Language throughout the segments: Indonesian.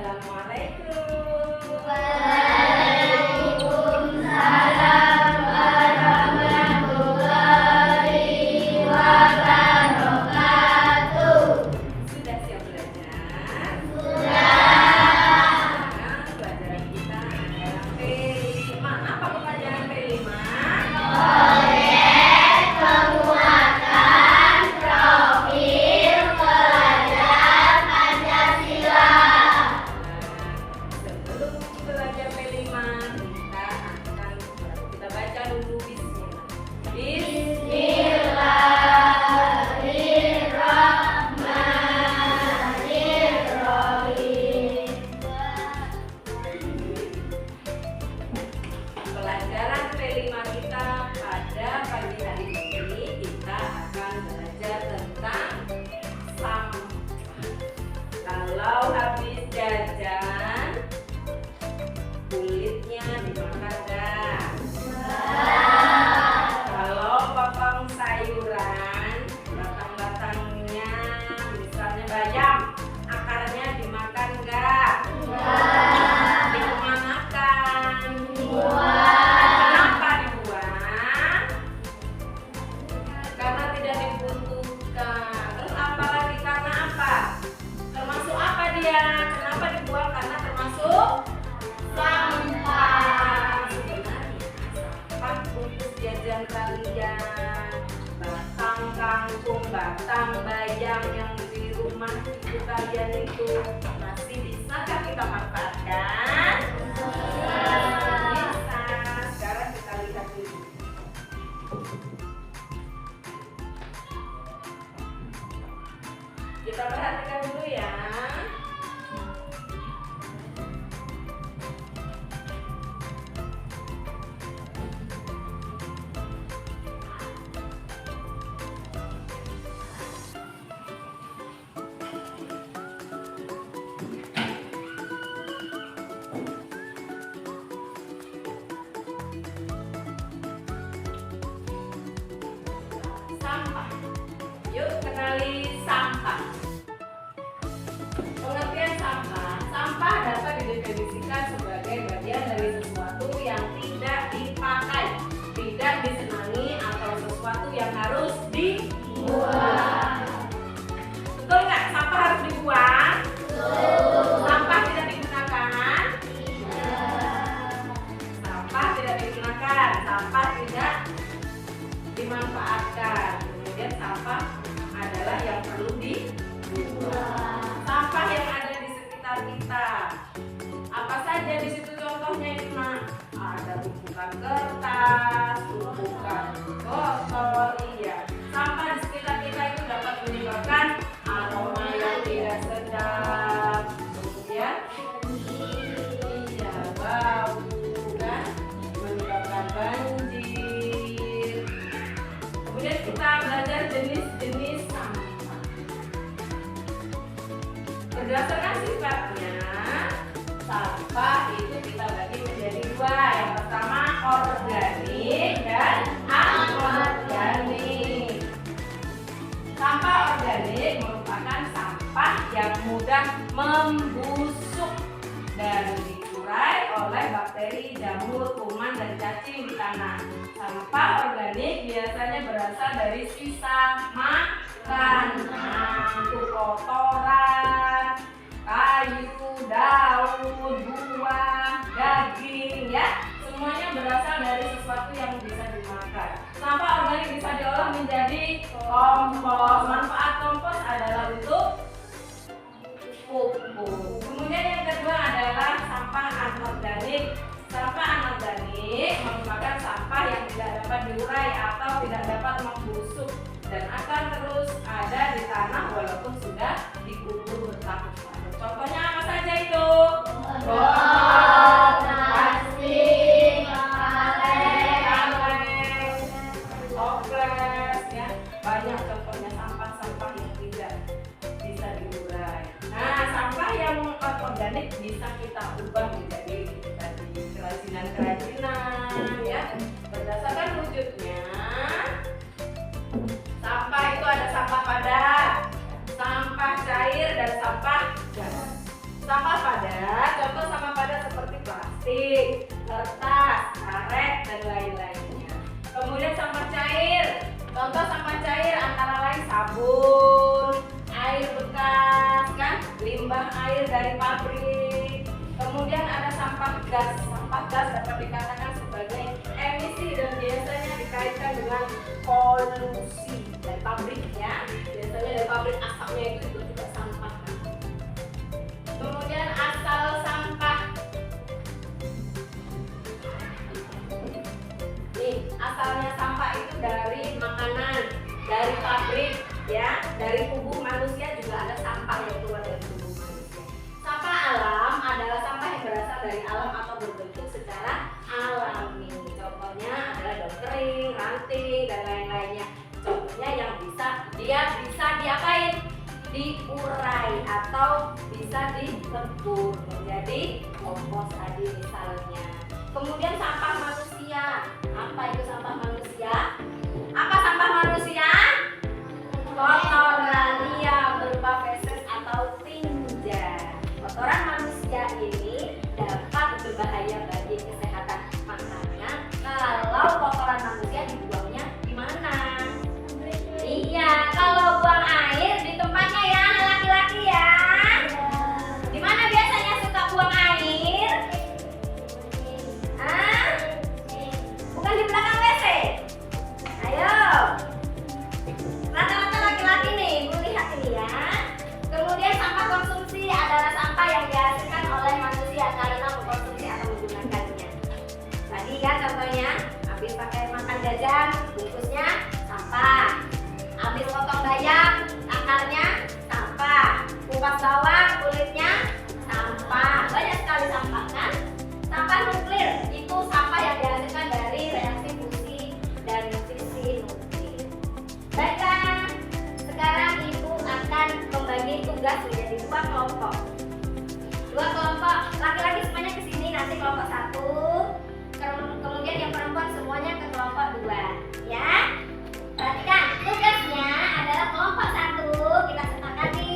Assalamualaikum. Waalaikumsalam warahmatullahi wabarakatuh. Sudah siap belajar? Sudah. Nah, pelajaran kita adalah P5. Apa pelajaran P5? Proyek penguatan profil pelajar Pancasila. Sebelum belajar P5, kita baca dulu bismillah. Bismillahirrahmanirrahim. Pelajaran P5 kita pada pagi hari ini kita akan belajar tentang sampah. Kalau habis jajan, kulitnya dimakan dah. Kalau potong sayuran, batang-batangnya, misalnya bayam, akarnya dimakan enggak? Dikemanakan? Kenapa dibuang? Karena tidak dibutuhkan. Terus apa lagi? Karena apa? Termasuk apa dia? Kenapa dibuang? Karena termasuk sampah. Sebenarnya sampah bungkus jajan kalian, batang kangkung, batang bayam yang di rumah ibu kalian itu masih bisakah kita manfaatkan? Bisa. Sekarang kita lihat dulu. Kita perhatikan dulu ya. Sampah. Yuk kenali sampah. Pengertian sampah. Sampah dapat didefinisikan sebagai bagian dari sesuatu yang tidak dipakai, tidak disenangi, atau sesuatu yang harus dibuang. Betul nggak? Sampah harus dibuang. Sampah tidak digunakan. Sampah tidak digunakan. Sampah tidak dimanfaatkan. Kemudian sampah adalah yang perlu dibuang. Sampah yang ada di sekitar kita. Apa saja di situ contohnya itu, Nak? Ada tumpukan kertas, tumpukan botol, iya. Sampah di sekitar kita itu dapat menyebabkan aroma yang tidak sedap. Kemudian iya, bau kan, menyebabkan banjir. Kemudian kita belajar jenis-jenis sampah. Berdasarkan sifatnya, sampah itu kita bagi menjadi dua. Yang pertama organik dan anorganik. Sampah organik merupakan sampah yang mudah membusuk dan diurai oleh bakteri, jamur, kuman, dan cacing di tanah. Sampah organik biasanya berasal dari sisa makanan, kotoran, kayu, daun, buah, daging, ya. Semuanya berasal dari sesuatu yang bisa dimakan. Sampah organik bisa diolah menjadi kompos. Manfaat kompos adalah untuk pupuk. Kemudian yang kedua adalah sampah anorganik. Sampah anorganik merupakan sampah yang tidak dapat diurai atau tidak dapat membusuk dan akan terus ada di tanah walaupun sudah dikubur bertahun-tahun. Contohnya apa saja itu? Botol, plastik, kaleng, toples, ya. Banyak contohnya sampah-sampah yang tidak bisa diurai. Nah, sampah yang organik bisa kita ubah menjadi kerajinan-kerajinan, ya. Berdasarkan wujudnya, sampah itu ada sampah padat, sampah cair, dan sampah gas. Sampah padat Contoh sampah cair antara lain sabun, air bekas, kan, limbah air dari pabrik. Kemudian ada sampah gas. Sampah gas dapat dikatakan sebagai emisi dan biasanya dikaitkan dengan polusi dari pabrik ya. Biasanya dari pabrik asapnya itu juga sampah. Kemudian asal sampah. Nih, asalnya sampah itu dari makanan, dari pabrik ya, dari tubuh manusia juga ada sampah yang keluar dari tubuh manusia. Sampah alam adalah sampah yang berasal dari alam atau berbentuk secara alami. Contohnya adalah daun kering, ranting dan lain-lainnya. Contohnya yang dia bisa diapain? Diurai atau bisa ditebur menjadi kompos tadi misalnya. Kemudian sampah manusia. Apa itu sampah manusia? Apa sampah manusia? Kotoran liar berupa feses atau tinja. Kotoran manusia ini dapat berbahaya bagi kesehatan. Makanya kalau kotoran manusia dibuangnya di mana? Iya, kalau buang air di tempatnya ya laki-laki ya. Di mana biasanya suka buang air? Hah? Bukan di belakang WC. Ayo. Rata-rata laki-laki nih, Bu lihat ini ya. Kemudian sampah konsumsi adalah sampah yang dihasilkan oleh manusia karena mengkonsumsi atau menggunakannya. Tadi kan contohnya, habis pakai makan jajan, bungkusnya sampah. Habis potong bayam, akarnya sampah. Kupas bawang, kulitnya sampah. Banyak sekali sampah kan? Sampah nuklir itu sampah yang dihasilkan dari reaksi fusi dan fisi nuklir. Baiklah, sekarang Ibu akan membagi tugas menjadi dua kelompok. Dua kelompok, laki-laki semuanya ke sini, nanti kelompok 1. Kemudian yang perempuan semuanya ke kelompok 2, ya. Perhatikan, tugasnya adalah kelompok 1 kita sepakati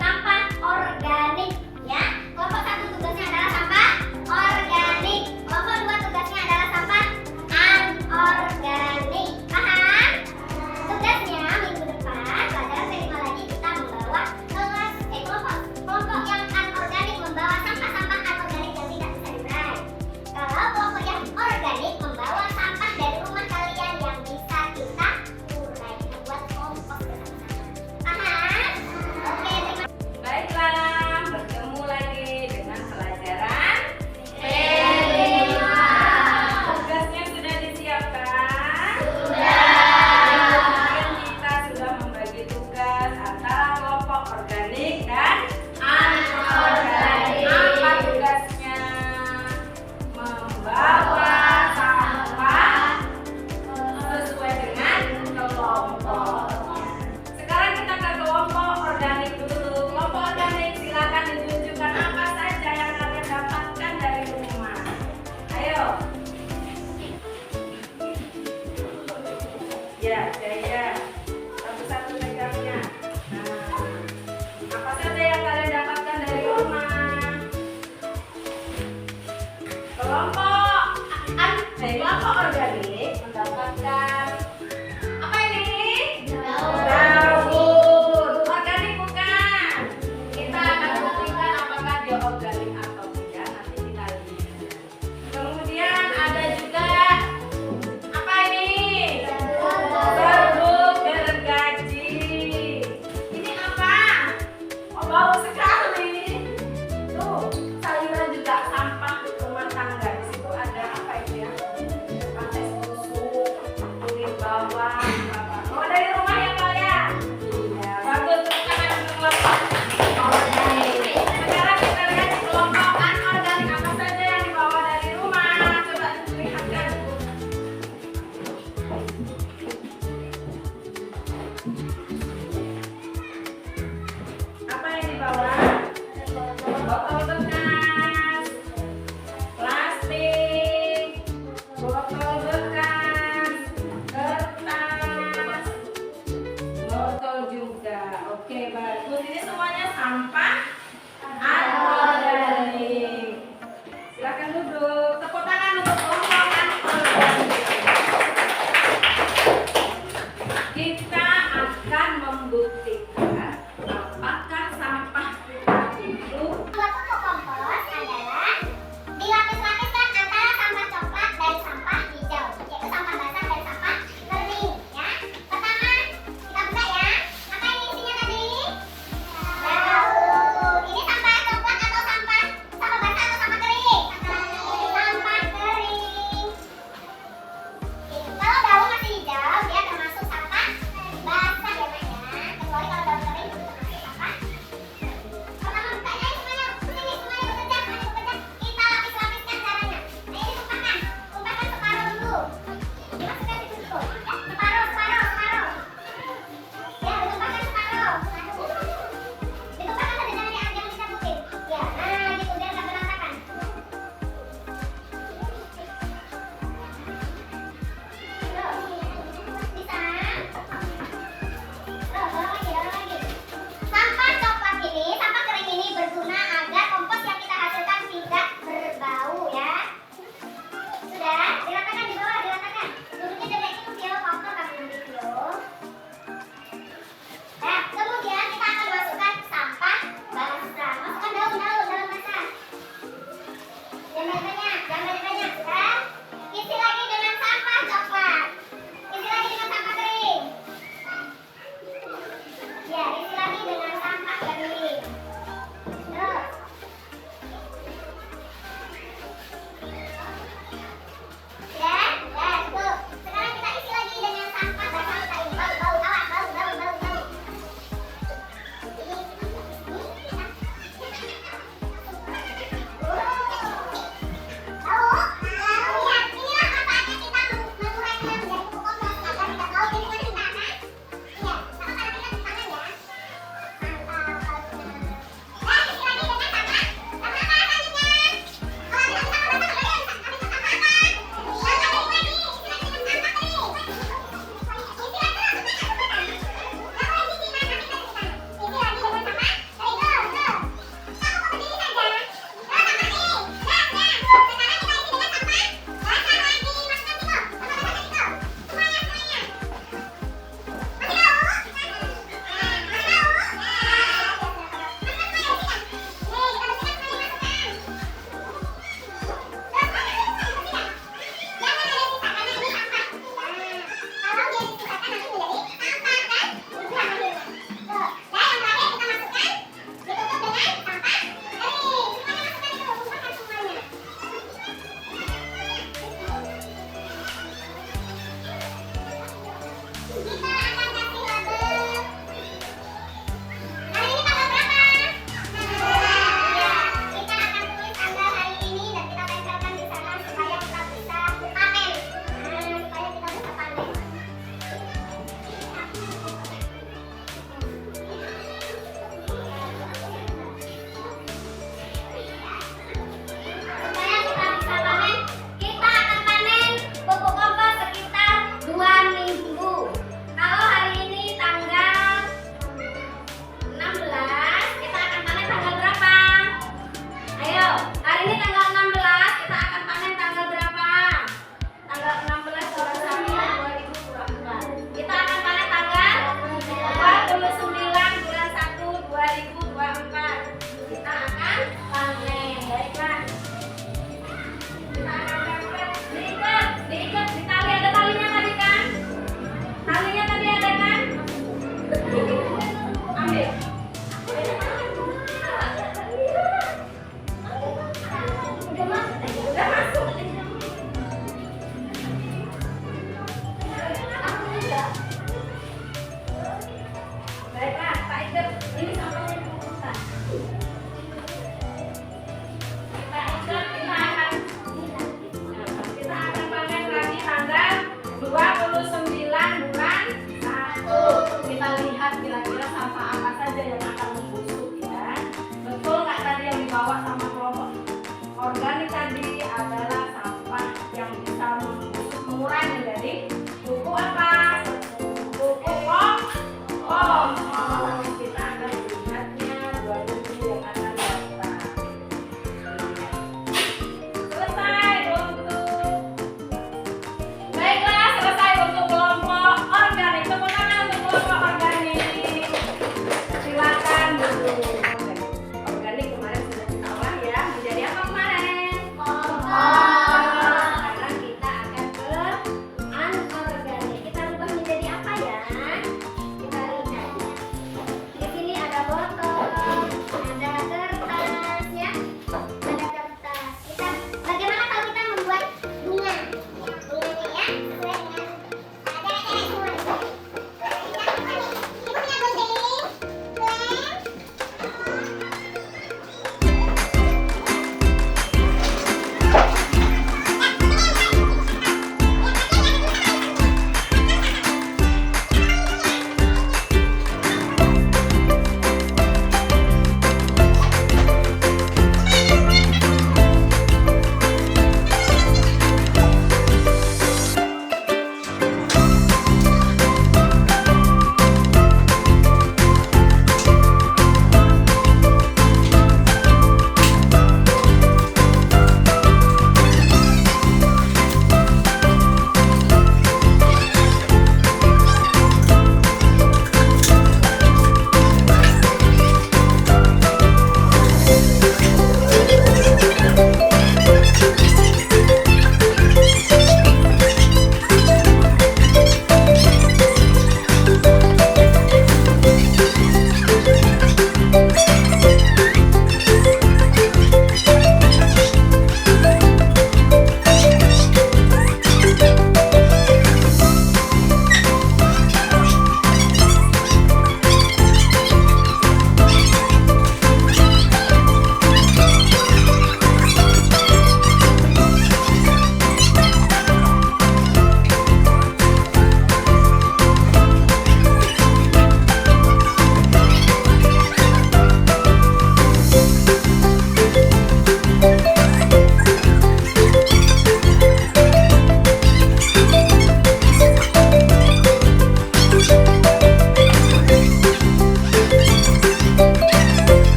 sampah organik, ya. Kelompok 1 tugasnya adalah sampah organik. Kelompok 2 tugasnya adalah sampah anorganik. Paham? Tugasnya minggu depan pelajaran kelima lagi kita membawa kelompok yang anorganik membawa sampah-sampah anorganik yang tidak bisa diurai. Kalau kelompok yang organik membawa sampah dari rumah kalian yang bisa kita urai, kita buat kompos bersama-sama. Paham? Oke, terima kasih. Baiklah, bertemu lagi dengan pelajaran Kelima. Tugasnya sudah disiapkan? Sudah. Kemudian kita sudah membagi tugas antara kelompok organik dan anorganik. Apa tugasnya? Membawa sampah sesuai dengan kelompoknya. Sekarang kita ke kelompok organik dulu. Kelompok organik silakan ditunjukkan apa saja yang kalian dapatkan dari rumah. Ayo. Ya, Jaya. Satu-satu pegangnya. Nah, apa saja yang kalian dapatkan dari rumah? Kelompok organik mendapatkan apa ini? Daun. Organik bukan? Kita akan buktikan apakah dia organik atau tidak. Nanti kita lihat. Kemudian ada juga apa ini? Serbuk.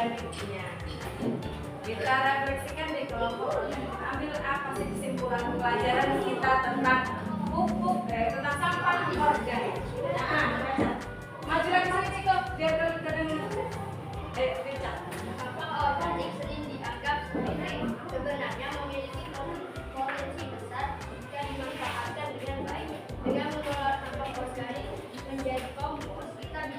organiknya. Kita refleksikan di kelompok organik. Ambil apa sih kesimpulan pelajaran kita tentang tentang sampah organik. Nah, maju lagi sini Ciko, biar kedengeran. Richard. Sampah organik sering dianggap sepele, sebenarnya memiliki potensi besar jika dimanfaatkan dengan baik. Dengan mengolah sampah organik menjadi kompos, kita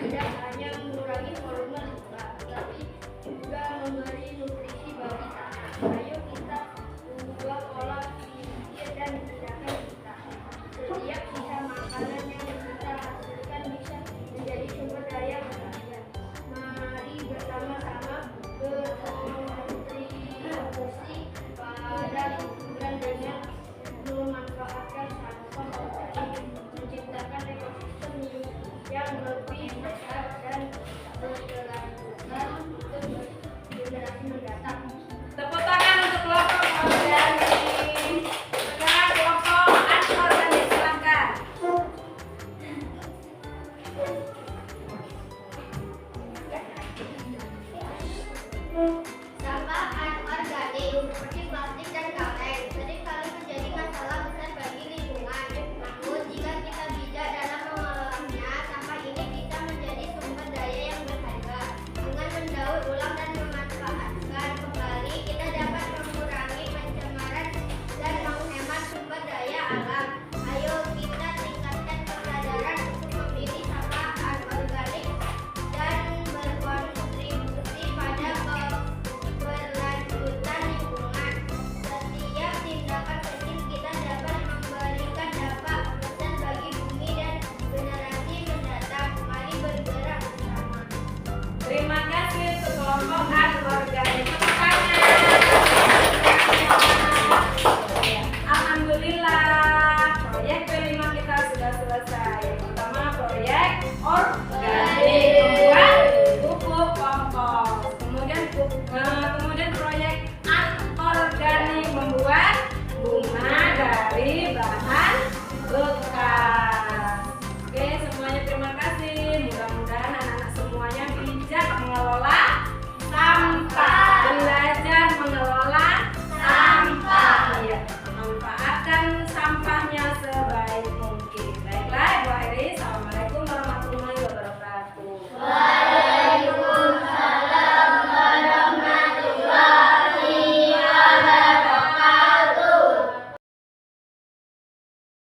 tidak hanya mengurangi volume limbah, tetapi juga memberi nutrisi bagi tanah. Ayo kita ubah pola pikir dan tindakan kita. Setiap sisa makanan yang kita hasilkan bisa menjadi sumber daya berharga. Mari bersama-sama berkontribusi pada lingkungan dengan memanfaatkan sampah organik, menciptakan ekosistem yang lebih sehat dan berkelanjutan untuk generasi mendatang. Tepuk tangan untuk kelompok organik. Sekarang kelompok anorganik, silakan. Sampah anorganik seperti plastik dan kaleng seringkali menjadi masalah besar bagi lingkungan. Namun, jika kita bijak dalam mengelolanya, sampah ini bisa menjadi sumber daya yang berharga. Dengan mendaur ulang dan memanfaatkan kembali, kita dapat mengurangi pencemaran dan menghemat sumber daya alam. Ayo kita tingkatkan kesadaran untuk memilih sampah anorganik dan berkontribusi pada keberlanjutan lingkungan. Setiap tindakan kecil kita dapat memberikan dampak besar bagi bumi dan generasi mendatang. Mari bergerak bersama. Terima kasih untuk kelompok anorganik. Tepuk tangan. Alhamdulillah, proyek P5 kita sudah selesai. Yang pertama proyek organik.